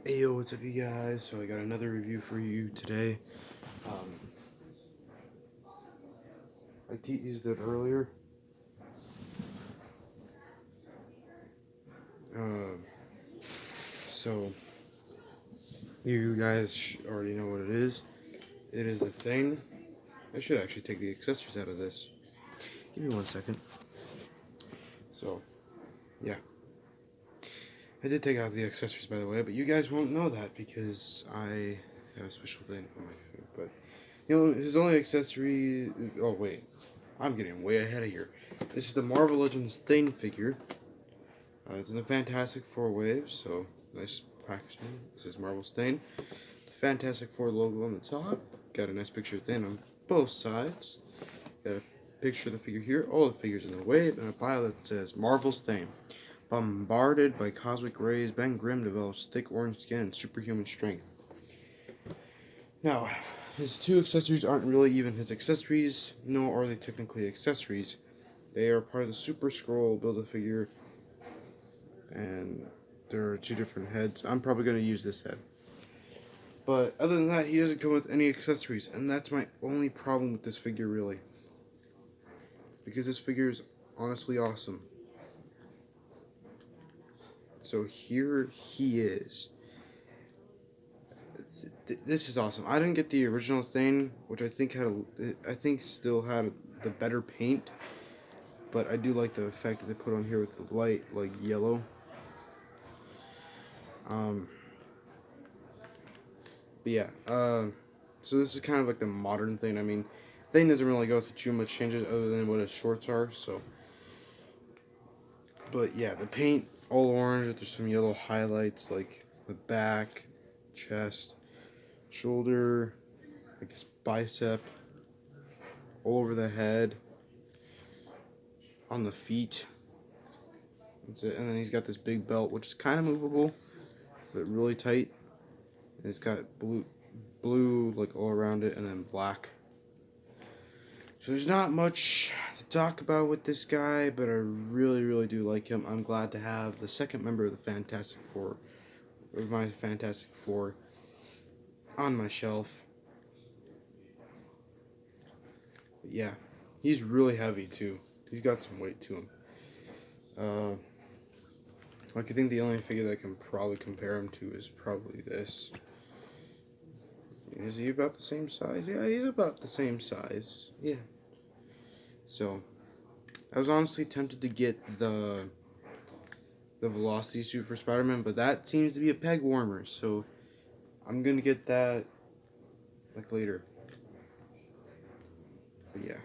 Hey yo, what's up you guys? So I got another review for you today. Um, I teased it earlier. Uh, so you guys already know what it is. It is the thing. I should actually take the accessories out of this. Give me 1 second. So, yeah. I did take out the accessories by the way, but you guys won't know that because I have a special thing on my food. But, his only accessory... Oh, wait. I'm getting way ahead of here. This is the Marvel Legends Thane figure. It's in the Fantastic Four waves, so nice packaging. It says Marvel Stain. The Fantastic Four logo on the top. Got a nice picture of Thane on both sides. Got a picture of the figure here. All the figures in the wave, and a pile that says Marvel Stain. Bombarded by cosmic rays, Ben Grimm develops thick orange skin and superhuman strength. Now, his two accessories aren't really even his accessories, nor are they technically accessories. They are part of the Super Scroll Build-A-Figure, and there are two different heads. I'm probably going to use this head. But other than that, he doesn't come with any accessories, and that's my only problem with this figure, really. Because this figure is honestly awesome. So here he is. This is awesome. I didn't get the original thing, which I think still had the better paint. But I do like the effect that they put on here with the light, like yellow. But yeah, so this is kind of like the modern thing. I mean, Thane doesn't really go through too much changes other than what his shorts are, so. But yeah, the paint, all orange, there's some yellow highlights, like the back, chest, shoulder, I guess bicep, all over the head, on the feet. That's it. And then he's got this big belt, which is kind of movable, but really tight. And it's got blue like all around it, and then black. So there's not much to talk about with this guy, but I really, really do like him. I'm glad to have the second member of the Fantastic Four, or my Fantastic Four, on my shelf. But yeah, he's really heavy too. He's got some weight to him. Like I think the only figure that I can probably compare him to is probably this. Is he about the same size? Yeah, he's about the same size. Yeah. So, I was honestly tempted to get the Velocity suit for Spider-Man, but that seems to be a peg warmer, so I'm gonna get that like later. But yeah,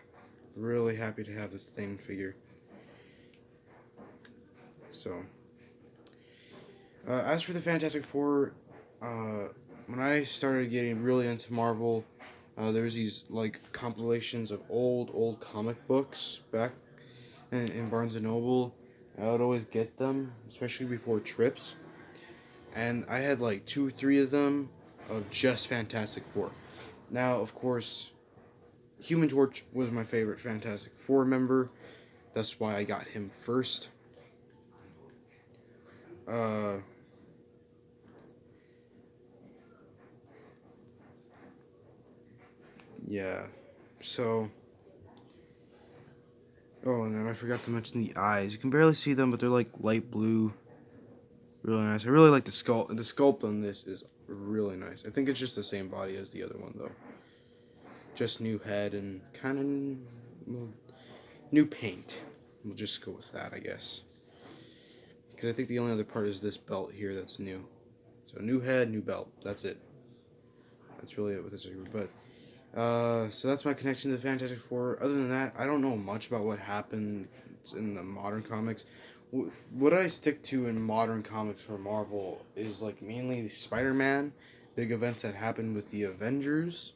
really happy to have this Thane figure. So, as for the Fantastic Four, when I started getting really into Marvel, there was these like compilations of old comic books back in Barnes and Noble. I would always get them, especially before trips. And I had like 2 or 3 of them of just Fantastic Four. Now, of course, Human Torch was my favorite Fantastic Four member. That's why I got him first. Uh, yeah. So, oh, and then I forgot to mention the eyes. You can barely see them, but they're like light blue. Really nice. I really like the sculpt. The sculpt on this is really nice. I think it's just the same body as the other one, though. Just new head and kind of new paint. We'll just go with that, I guess. Because I think the only other part is this belt here that's new. So new head, new belt. That's it. That's really it with this figure. But so that's my connection to the Fantastic Four. Other than that, I don't know much about what happened in the modern comics. What I stick to in modern comics for Marvel is like mainly Spider-Man, big events that happened with the Avengers,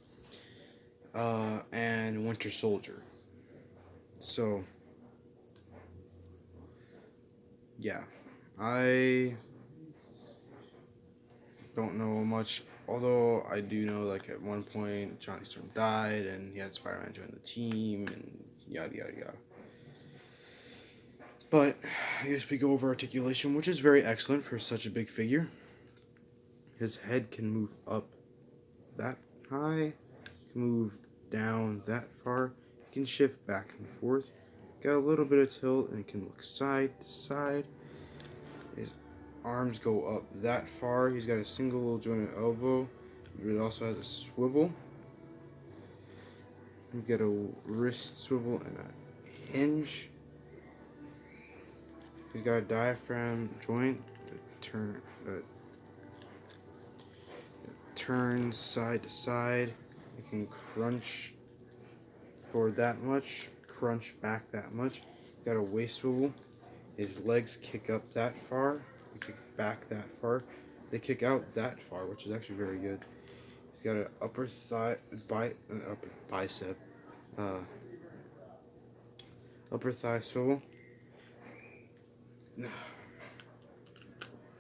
and Winter Soldier. So yeah, I don't know much. Although I do know, like at one point Johnny Storm died, and he had Spider-Man join the team, and yada yada yada. But I guess we go over articulation, which is very excellent for such a big figure. His head can move up that high, can move down that far, he can shift back and forth. Got a little bit of tilt and can look side to side. His arms go up that far. He's got a single jointed elbow. It also has a swivel. You get a wrist swivel and a hinge. He's got a diaphragm joint that turns side to side. It can crunch forward that much, crunch back that much. Got a waist swivel. His legs kick up that far, they kick back that far, they kick out that far, which is actually very good. He's got an upper bicep, upper thigh swivel.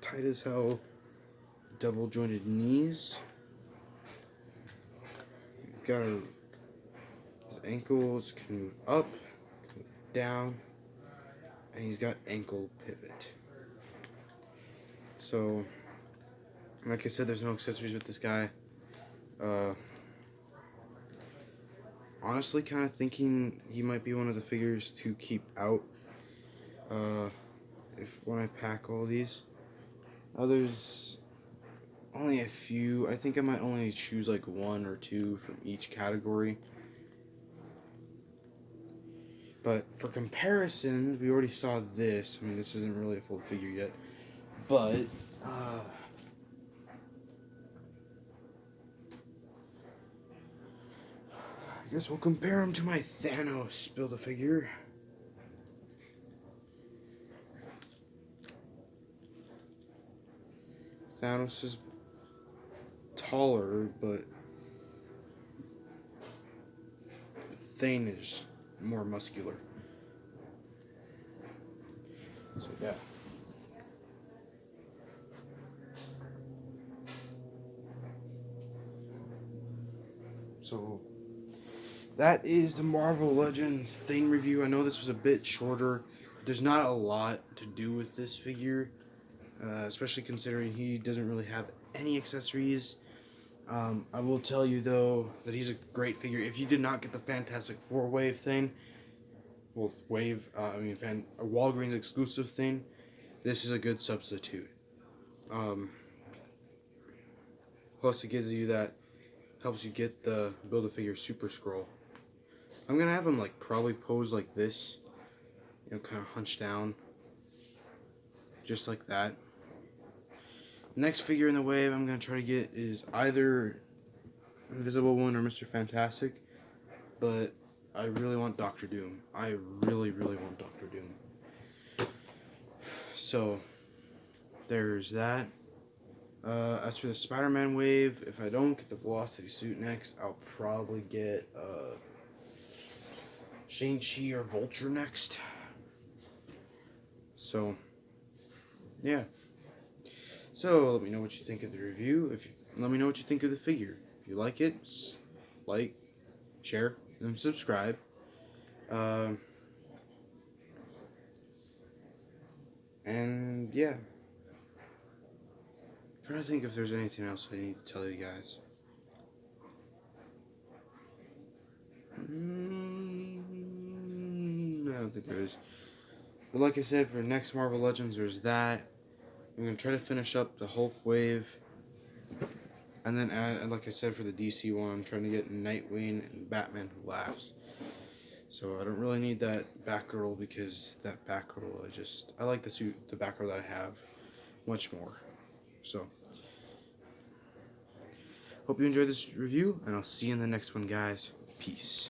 Tight as hell, double jointed knees. He's got his ankles can move up, down, and he's got ankle pivot. So, like I said, there's no accessories with this guy. Honestly, kind of thinking he might be one of the figures to keep out when I pack all these. There's only a few. I think I might only choose like one or two from each category. But for comparison, we already saw this. I mean, this isn't really a full figure yet. But, I guess we'll compare him to my Thanos Build-A-Figure. Thanos is taller, but Thane is more muscular. So yeah. So that is the Marvel Legends Thane review. I know this was a bit shorter. There's not a lot to do with this figure, especially considering he doesn't really have any accessories. I will tell you though that he's a great figure. If you did not get the Fantastic Four wave thing, well, a Walgreens exclusive thing, this is a good substitute. Plus, it gives you that, helps you get the Build-A-Figure Super Scroll. I'm gonna have him like probably pose like this, kind of hunched down, just like that. Next figure in the wave I'm gonna try to get is either Invisible Woman or Mr. Fantastic, but I really want Doctor Doom. I really want Doctor Doom. So there's that. As for the Spider-Man wave, if I don't get the Velocity suit next, I'll probably get Shang-Chi or Vulture next. So yeah. So let me know what you think of the review. Let me know what you think of the figure. If you like it, like, share, and subscribe. And yeah. I'm trying to think if there's anything else I need to tell you guys. I don't think there is. But like I said, for next Marvel Legends, there's that. I'm going to try to finish up the Hulk wave. And then, like I said, for the DC one, I'm trying to get Nightwing and Batman Who Laughs. So I don't really need that Batgirl because that Batgirl, I like the Batgirl that I have much more. So, hope you enjoyed this review, and I'll see you in the next one, guys. Peace.